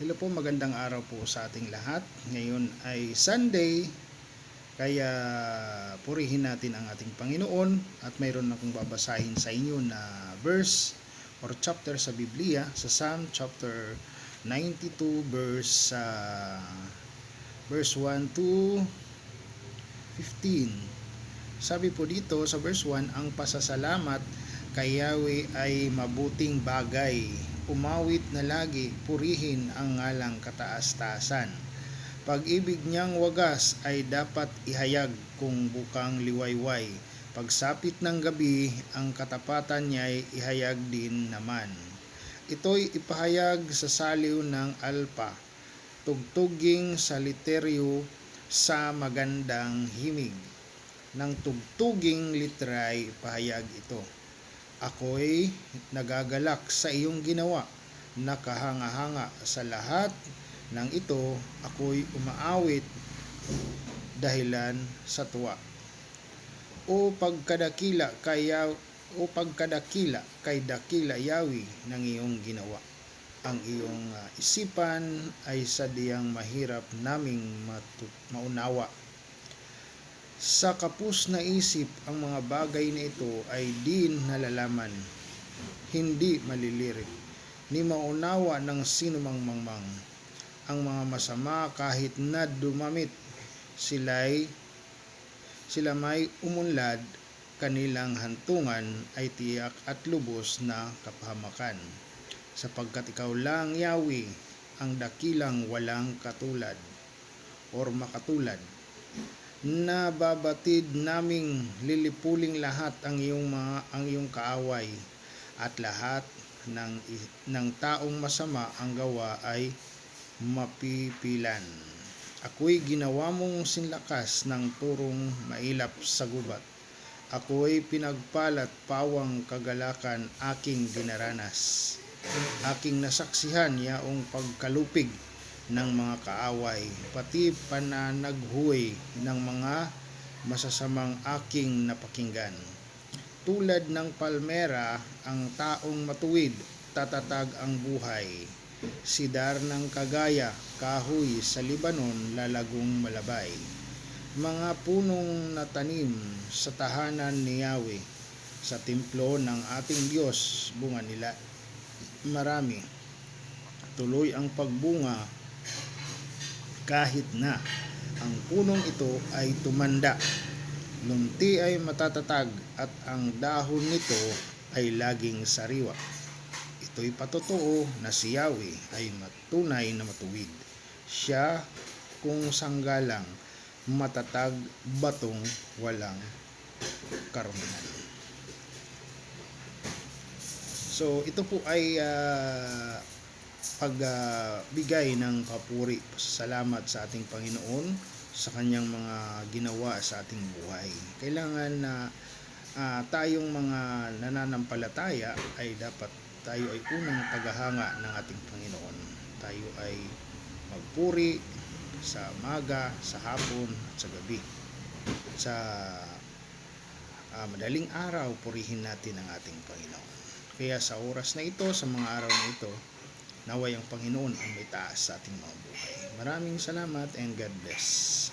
Hello po, magandang araw po sa ating lahat. Ngayon ay Sunday, kaya purihin natin ang ating Panginoon at mayroon akong babasahin sa inyo na verse or chapter sa Biblia sa Psalm chapter 92 verse 1 to 15. Sabi po dito sa verse 1, ang pasasalamat kay Yahweh ay mabuting bagay. Umawit na lagi, purihin ang ngalang kataas-taasan. Pag-ibig niyang wagas ay dapat ihayag kung bukang liwayway. Pagsapit ng gabi, ang katapatan niya ay ihayag din naman. Ito'y ipahayag sa saliw ng alpa, tugtuging sa literyo sa magandang himig. Ng tugtuging litray ipahayag ito. Ako'y nagagalak sa iyong ginawa, nakahanga-hanga sa lahat ng ito, ako'y umaawit dahilan sa tuwa. O pagkadakila kay dakila Yahweh ng iyong ginawa. Ang iyong isipan ay sadyang mahirap naming maunawa. Sa kapus na isip, ang mga bagay na ito ay di nalalaman, hindi malilirik, ni maunawa ng sinumang mangmang. Ang mga masama kahit na dumamit, sila may umunlad, kanilang hantungan ay tiyak at lubos na kapahamakan. Sapagkat ikaw lang, Yahweh, ang dakilang walang katulad or makatulad. Nababatid naming lilipuling lahat ang iyong kaaway, at lahat ng taong masama ang gawa ay mapipilan. Ako'y ginawa mong sinlakas ng turong mailap sa gubat. Ako'y pinagpalat pawang kagalakan aking dinaranas. Aking nasaksihan yaong pagkalupig ng mga kaaway, pati pananaghuwi ng mga masasamang aking napakinggan. Tulad ng palmera ang taong matuwid, tatatag ang buhay. Sidar ng kagaya, kahoy sa Libanon, lalagong malabay. Mga punong natanim sa tahanan ni Yahweh, sa templo ng ating Diyos, bunga nila marami. Tuloy ang pagbunga kahit na ang punong ito ay tumanda. Lunti ay matatatag at ang dahon nito ay laging sariwa. Ito'y patotoo na si Yahweh ay tunay na matuwid. Siya kung sanggalang, matatag, batong walang karumihan. So ito po ay pagbigay ng papuri, salamat sa ating Panginoon sa kanyang mga ginawa sa ating buhay. Kailangan na tayong mga nananampalataya ay dapat tayo ay unang tagahanga ng ating Panginoon. Tayo ay magpuri sa umaga, sa hapon at sa gabi. Sa madaling araw, purihin natin ang ating Panginoon. Kaya sa oras na ito, sa mga araw na ito, naway ang Panginoon ang may taas sa ating mga buhay. Maraming salamat and God bless.